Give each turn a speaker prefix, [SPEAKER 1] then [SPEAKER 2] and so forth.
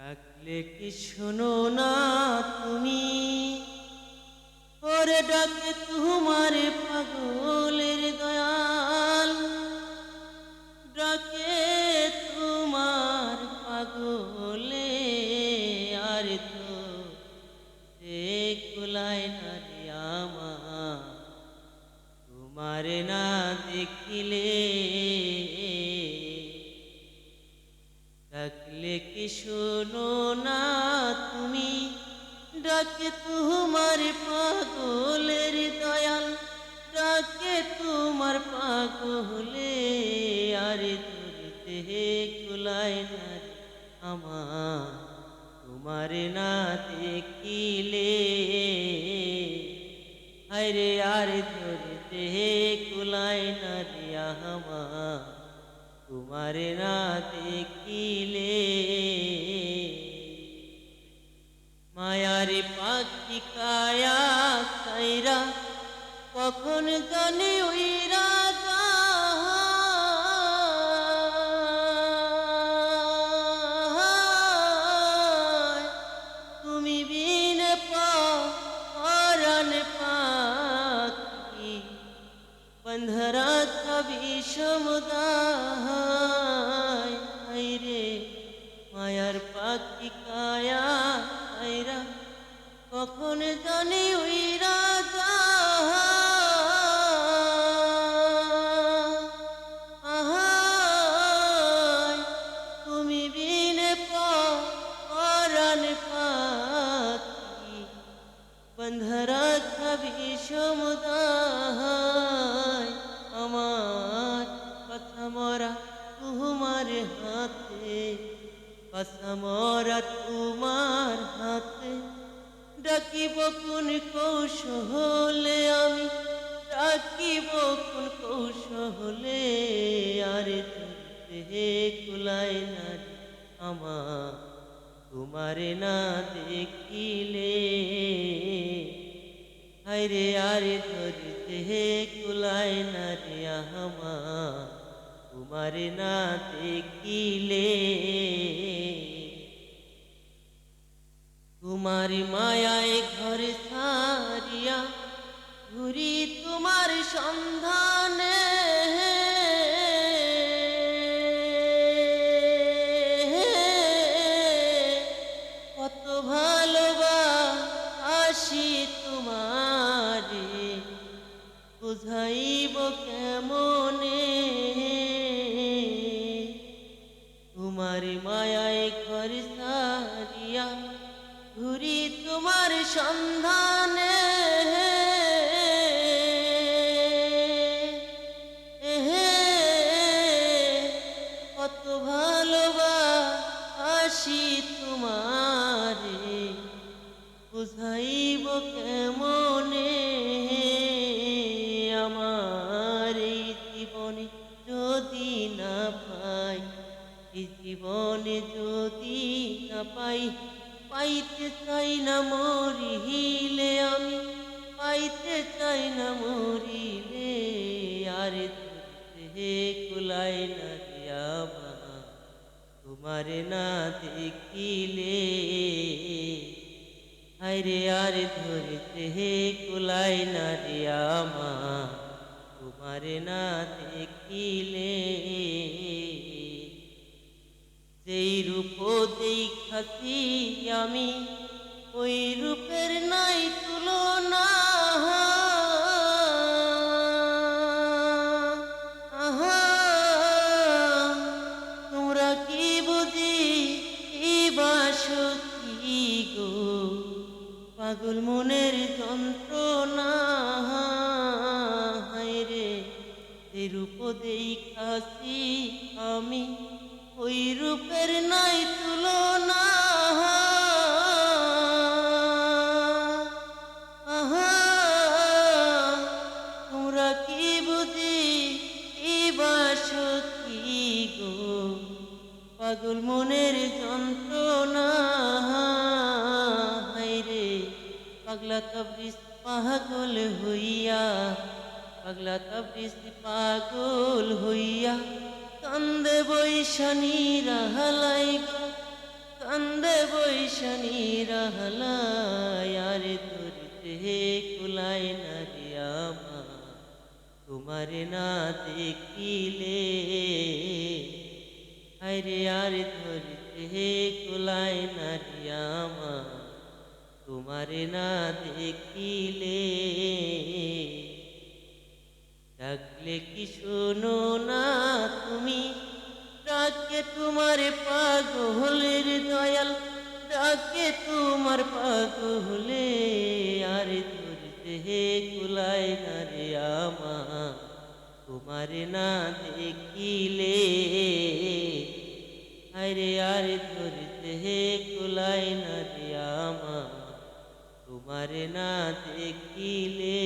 [SPEAKER 1] ডাকলে কি শোনো না তুমি, ওরে ডাকে তোমার পাগলের দয়াল, ডাকে তোমার পাগলে আর তো সে কুলায় না রে আমার, তোমার না দেখিলে। ডাকলে কি শোনো না তুমি, ডাকে তোমার পাগলের দয়াল, ডাকে তোমার পাগলে আরে ধরতে কুলায় না রে আমার, তোমার না দেখিলে। হায়রে আরে ধরতে কুলায় না রে আমার, তোমার না দেখিলে। মায়ার পাখি কায়া কাইরা কখন জানি উইরা যায়, তুমি বিনে পরাণ পাখি বন্ধরা কবি সমুদায়। হায়রে মায়ার পাখি কায়া কাইরা কখন জানি উইরা যায়, তুমি বিনে পরাণ পাখি বন্ধরা কবি সমুদায়। আমার কথা মরা তোমার হাতে, কথা মরা তোমার হাতে, ডাকিব কোন কৌশলে আমি, ডাকিব কোন কৌশলে আরে ধরতে কুলায় না রে আমার, তোমার না দেখিলে। হায়রে আরে ধরতে কুলায় না রে আমার, তোমার না দেখিলে। তোমার মায়ায় ঘর ছাড়িয়া ঘুরি তোমার সন্ধানে, কত ভালোবাসি তোমারে বুঝাইব কেমনে। তোমার মায়ায় ঘর ছাড়িয়া ঘুরি তোমার সন্ধানে, কত ভালোবাসি তোমারে বুঝাইব কেমনে। আমার এই জীবনে যদি না পাই, এই জীবনে যদি না পাই, পাইতে চাই না মরিলে আমি, পাইতে চাই না মরিলে আরে ধরতে কুলায় না রে আমার, তোমার না দেখিলে। হায়রে আরে ধরতে কুলায় না রে আমার, তোমার না দেখিলে। যেই রূপ দেখাছি আমি, ওই রূপের নাই তুলনা। তোমরা কি বুঝি বাসো কি গো, পাগল মনের যন্ত্রণা। হায়রে যে রূপ দেখাছি আমি, ওই রূপের নাই তুলনা। তোমরা কি বুঝি বাসো কি গো, পাগল মনের যন্ত্রণা। হায়রে পাগলা তাবরিজ পাগল হইয়া, পাগলা তাবরিজ পাগল হইয়া কান্দে বৈশানী রাহালাই, কান্দে পরেশানি রহলায় আর ধরতে কুলায় না রে আমার তোমার না দেখিলে আরে আর ধরতে কুলায় না রে আমার তোমার না দেখিলে ডাকলে কি শোনো না তুমি ডাকে তোমার পাগলের দয়াল ডাকে তোমার পাগলে আর ধরতে কুলায় না রে আমার তোমার না দেখিলে আরে আর ধরতে কুলায় না রে আমার তোমার না দেখিলে